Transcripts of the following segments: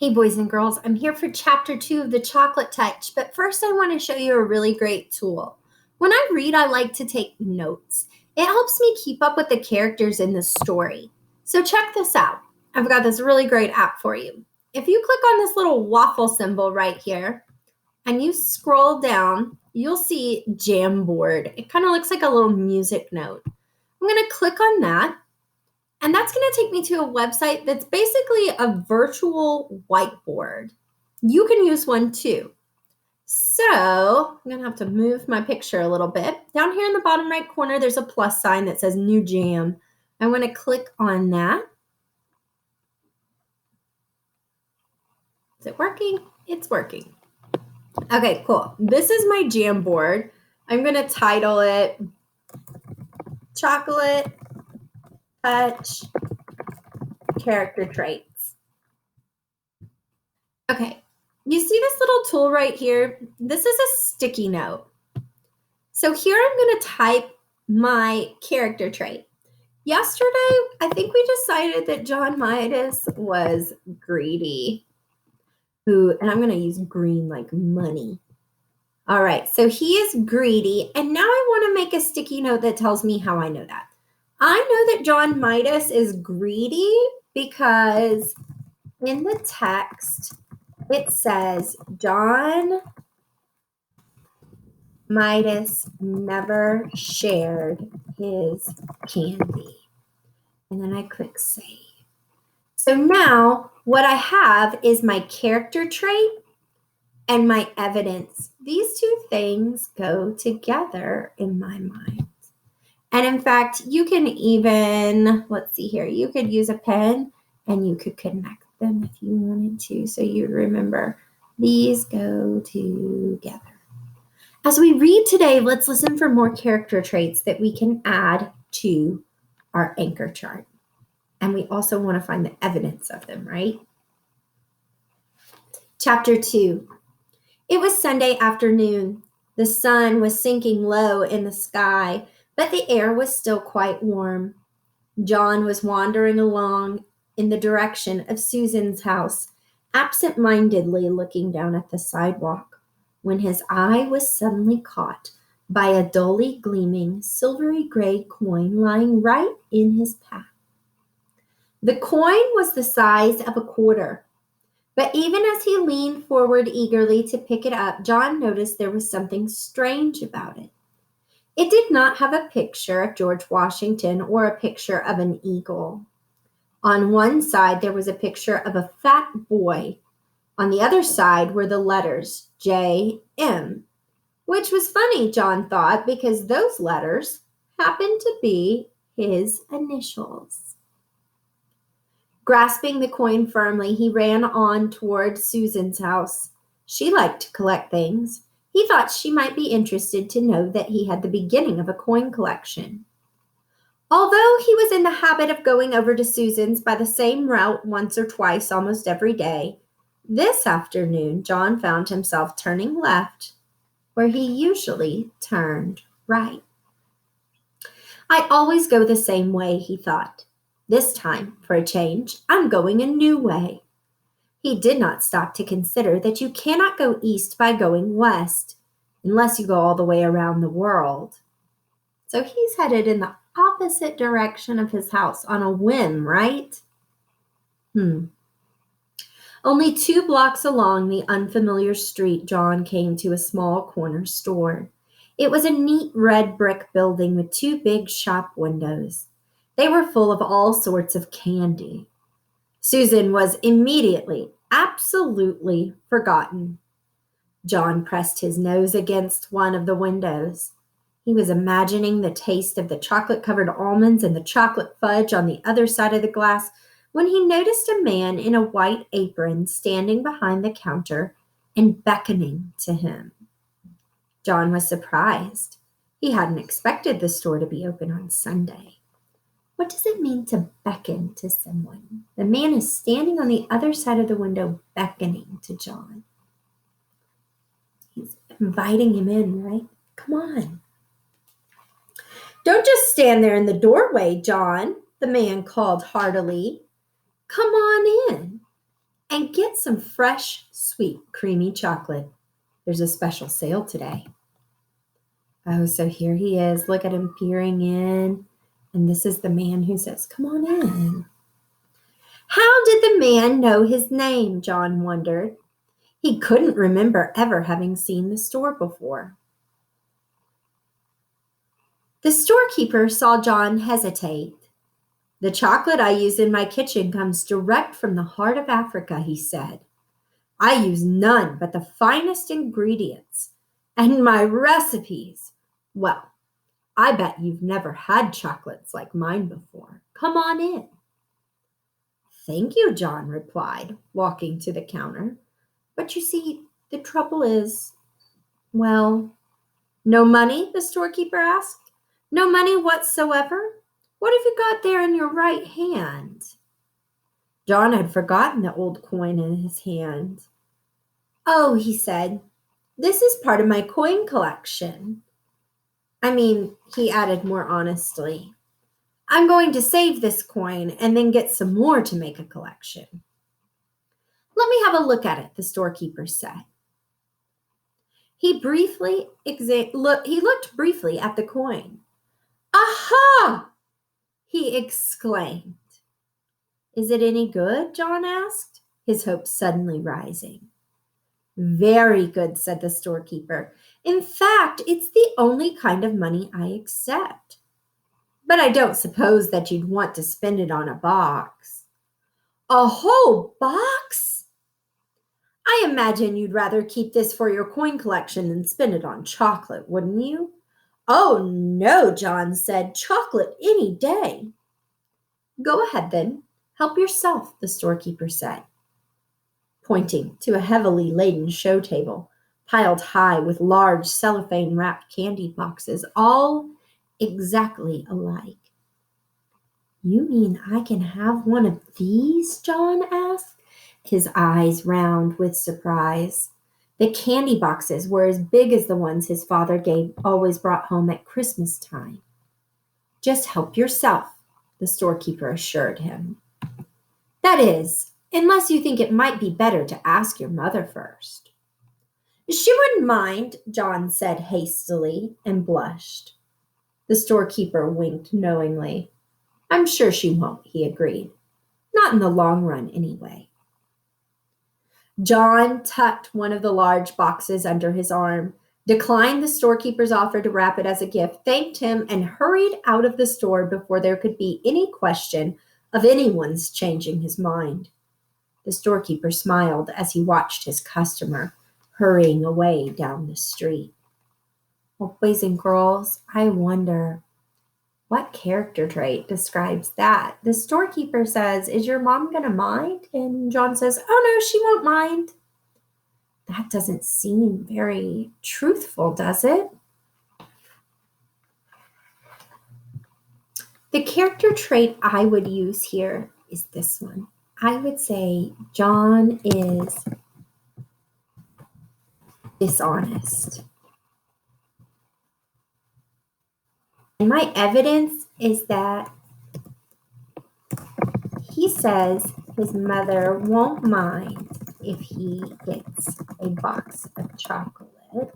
Hey boys and girls, I'm here for chapter 2 of the Chocolate Touch, but first I want to show you a really great tool. When I read, I like to take notes. It helps me keep up with the characters in the story. So check this out. I've got this really great app for you. If you click on this little waffle symbol right here and you scroll down, you'll see Jamboard. It kind of looks like a little music note. I'm going to click on that. And that's going to take me to a website that's basically a virtual whiteboard. You can use one too. So I'm going to have to move my picture a little bit. Down here in the bottom right corner, there's a plus sign that says New Jam. I'm going to click on that. Is it working? It's working. Okay, cool. This is my Jamboard. I'm going to title it Chocolate Touch Character Traits. Okay, you see this little tool right here? This is a sticky note. So here I'm going to type my character trait. Yesterday, I think we decided that John Midas was greedy. And I'm going to use green like money. All right, so he is greedy, and now I want to make a sticky note that tells me how I know that. I know that John Midas is greedy because in the text, it says John Midas never shared his candy. And then I click save. So now what I have is my character trait and my evidence. These two things go together in my mind. And in fact, you can even, let's see here, you could use a pen and you could connect them if you wanted to. So you remember these go together. As we read today, let's listen for more character traits that we can add to our anchor chart. And we also want to find the evidence of them, right? Chapter 2. It was Sunday afternoon. The sun was sinking low in the sky, but the air was still quite warm. John was wandering along in the direction of Susan's house, absent-mindedly looking down at the sidewalk, when his eye was suddenly caught by a dully gleaming silvery gray coin lying right in his path. The coin was the size of a quarter, but even as he leaned forward eagerly to pick it up, John noticed there was something strange about it. It did not have a picture of George Washington or a picture of an eagle. On one side, there was a picture of a fat boy. On the other side were the letters J.M., which was funny, John thought, because those letters happened to be his initials. Grasping the coin firmly, he ran on toward Susan's house. She liked to collect things. He thought she might be interested to know that he had the beginning of a coin collection. Although he was in the habit of going over to Susan's by the same route once or twice almost every day, this afternoon John found himself turning left where he usually turned right. I always go the same way, he thought. This time, for a change, I'm going a new way. He did not stop to consider that you cannot go east by going west, unless you go all the way around the world. So he's headed in the opposite direction of his house on a whim, right? Only 2 blocks along the unfamiliar street, John came to a small corner store. It was a neat red brick building with 2 big shop windows. They were full of all sorts of candy. Susan was immediately, absolutely forgotten. John pressed his nose against one of the windows. He was imagining the taste of the chocolate-covered almonds and the chocolate fudge on the other side of the glass when he noticed a man in a white apron standing behind the counter and beckoning to him. John was surprised. He hadn't expected the store to be open on Sunday. What does it mean to beckon to someone? The man is standing on the other side of the window beckoning to John. He's inviting him in, right? Come on. Don't just stand there in the doorway, John, the man called heartily. Come on in. and get some fresh, sweet, creamy chocolate. There's a special sale today. Oh, so here he is. Look at him peering in. And this is the man who says, "Come on in." How did the man know his name? John wondered. He couldn't remember ever having seen the store before. The storekeeper saw John hesitate. "The chocolate I use in my kitchen comes direct from the heart of Africa," he said. "I use none but the finest ingredients. And my recipes, well, I bet you've never had chocolates like mine before. Come on in." "Thank you," John replied, walking to the counter. "But you see, the trouble is, well—" "No money?" the storekeeper asked. "No money whatsoever? What have you got there in your right hand?" John had forgotten the old coin in his hand. "Oh," he said, "this is part of my coin collection. He added more honestly, "I'm going to save this coin and then get some more to make a collection." "Let me have a look at it," the storekeeper said. He looked briefly at the coin. "Aha!" he exclaimed. "Is it any good?" John asked, his hopes suddenly rising. "Very good," said the storekeeper. "In fact, it's the only kind of money I accept. But I don't suppose that you'd want to spend it on a box." "A whole box? I imagine you'd rather keep this for your coin collection than spend it on chocolate, wouldn't you?" "Oh, no," John said. "Chocolate any day." "Go ahead, then. Help yourself," the storekeeper said, pointing to a heavily laden show table piled high with large cellophane-wrapped candy boxes, all exactly alike. "You mean I can have one of these?" John asked, his eyes round with surprise. The candy boxes were as big as the ones his father always brought home at Christmas time. "Just help yourself," the storekeeper assured him. "That is, unless you think it might be better to ask your mother first." "She wouldn't mind," John said hastily and blushed. The storekeeper winked knowingly. "I'm sure she won't," he agreed. "Not in the long run, anyway." John tucked one of the large boxes under his arm, declined the storekeeper's offer to wrap it as a gift, thanked him, and hurried out of the store before there could be any question of anyone's changing his mind. The storekeeper smiled as he watched his customer hurrying away down the street. Well, boys and girls, I wonder, what character trait describes that? The storekeeper says, "Is your mom going to mind?" And John says, "Oh, no, she won't mind." That doesn't seem very truthful, does it? The character trait I would use here is this one. I would say John is dishonest. And my evidence is that he says his mother won't mind if he gets a box of chocolate,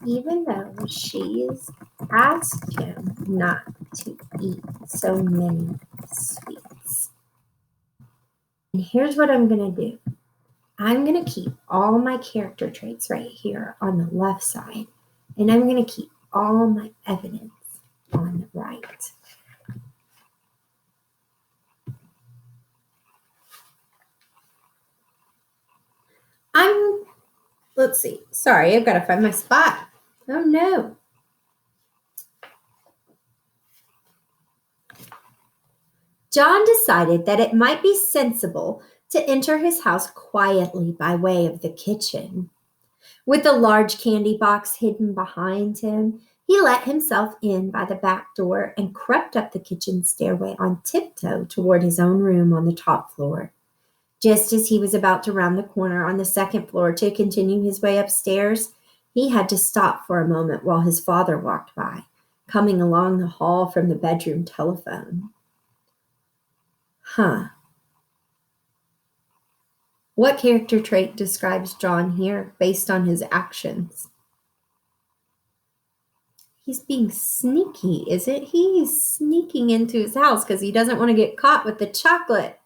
even though she's asked him not to eat so many sweets. And here's what I'm going to do. I'm going to keep all my character traits right here on the left side, and I'm going to keep all my evidence on the right. Let's see. Sorry, I've got to find my spot. Oh, no. John decided that it might be sensible to enter his house quietly by way of the kitchen. With the large candy box hidden behind him, he let himself in by the back door and crept up the kitchen stairway on tiptoe toward his own room on the top floor. Just as he was about to round the corner on the second floor to continue his way upstairs, he had to stop for a moment while his father walked by, coming along the hall from the bedroom telephone. What character trait describes John here based on his actions? He's being sneaky, isn't he? He's sneaking into his house because he doesn't want to get caught with the chocolate.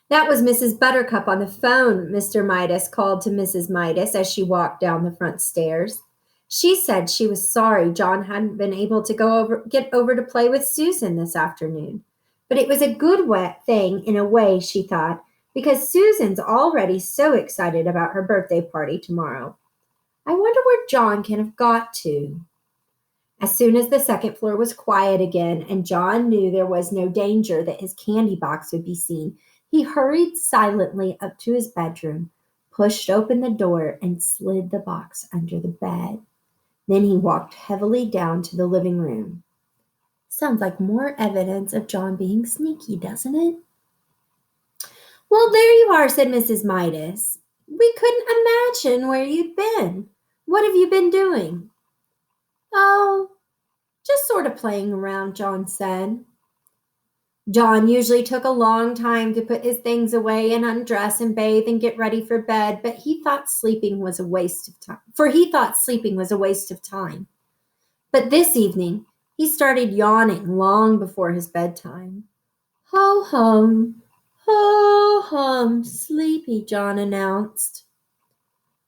That was Mrs. Buttercup on the phone, Mr. Midas called to Mrs. Midas as she walked down the front stairs. She said she was sorry John hadn't been able to get over to play with Susan this afternoon. But it was a good thing in a way, she thought, because Susan's already so excited about her birthday party tomorrow. I wonder where John can have got to. As soon as the second floor was quiet again and John knew there was no danger that his candy box would be seen, he hurried silently up to his bedroom, pushed open the door, and slid the box under the bed. Then he walked heavily down to the living room. Sounds like more evidence of John being sneaky, doesn't it? Well, there you are, said Mrs. Midas. We couldn't imagine where you'd been. What have you been doing? Oh, just sort of playing around, John said. John usually took a long time to put his things away and undress and bathe and get ready for bed, but he thought sleeping was a waste of time. But this evening, he started yawning long before his bedtime. Ho hum, sleepy, John announced.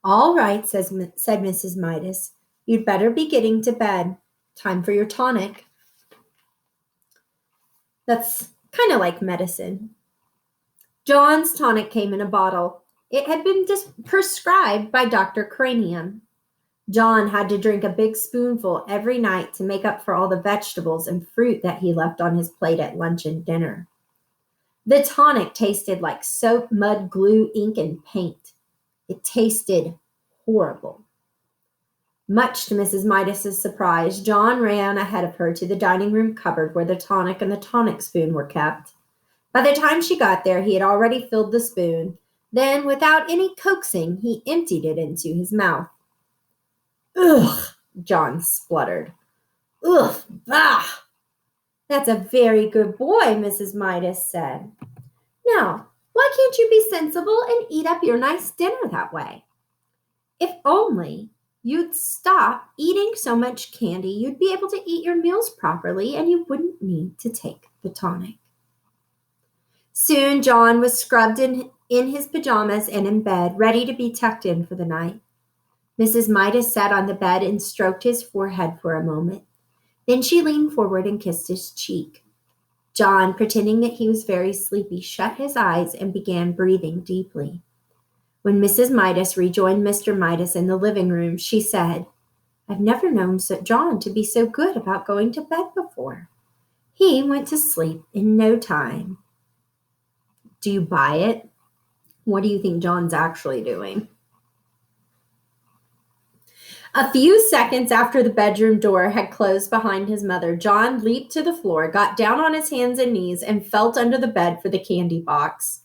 All right, said Mrs. Midas. You'd better be getting to bed. Time for your tonic. That's kind of like medicine. John's tonic came in a bottle. It had been prescribed by Dr. Cranium. John had to drink a big spoonful every night to make up for all the vegetables and fruit that he left on his plate at lunch and dinner. The tonic tasted like soap, mud, glue, ink, and paint. It tasted horrible. Much to Mrs. Midas's surprise, John ran ahead of her to the dining room cupboard where the tonic and the tonic spoon were kept. By the time she got there, he had already filled the spoon. Then, without any coaxing, he emptied it into his mouth. Ugh, John spluttered. Ugh, bah! That's a very good boy, Mrs. Midas said. Now, why can't you be sensible and eat up your nice dinner that way? If only you'd stop eating so much candy, you'd be able to eat your meals properly and you wouldn't need to take the tonic. Soon John was scrubbed in his pajamas and in bed, ready to be tucked in for the night. Mrs. Midas sat on the bed and stroked his forehead for a moment. Then she leaned forward and kissed his cheek. John, pretending that he was very sleepy, shut his eyes and began breathing deeply. When Mrs. Midas rejoined Mr. Midas in the living room, she said, I've never known John to be so good about going to bed before. He went to sleep in no time. Do you buy it? What do you think John's actually doing? A few seconds after the bedroom door had closed behind his mother, John leaped to the floor, got down on his hands and knees, and felt under the bed for the candy box.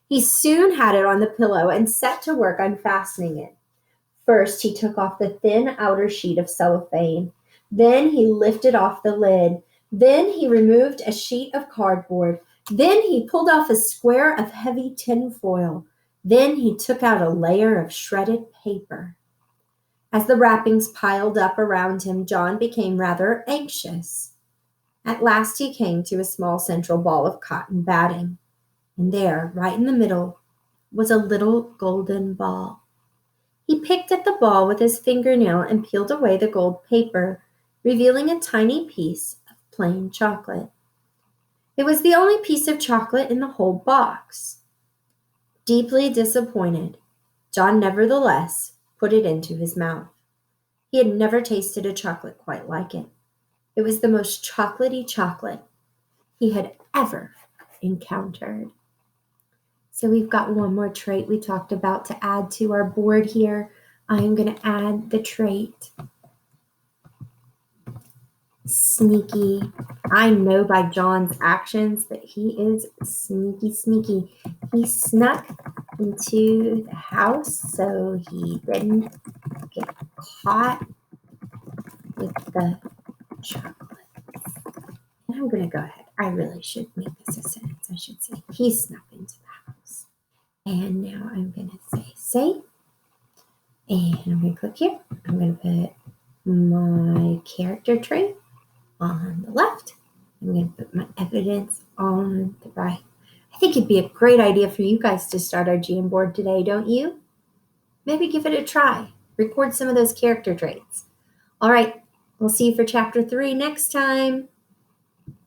He soon had it on the pillow and set to work unfastening it. First, he took off the thin outer sheet of cellophane. Then he lifted off the lid. Then he removed a sheet of cardboard. Then he pulled off a square of heavy tin foil. Then he took out a layer of shredded paper. As the wrappings piled up around him, John became rather anxious. At last he came to a small central ball of cotton batting. And there, right in the middle, was a little golden ball. He picked at the ball with his fingernail and peeled away the gold paper, revealing a tiny piece of plain chocolate. It was the only piece of chocolate in the whole box. Deeply disappointed, John nevertheless put it into his mouth. He had never tasted a chocolate quite like it. It was the most chocolatey chocolate he had ever encountered. So we've got one more trait we talked about to add to our board here. I am going to add the trait sneaky. I know by John's actions that he is sneaky. He snuck into the house so he didn't get caught with the chocolate. And I'm going to go ahead. I really should make this a sentence. I should say he snuck into the house And now I'm going to say save. And I'm going to click here. I'm going to put my character trait on the left. I'm going to put my evidence on the right. I think it'd be a great idea for you guys to start our Jamboard today, don't you? Maybe give it a try. Record some of those character traits. All right, we'll see you for chapter 3 next time.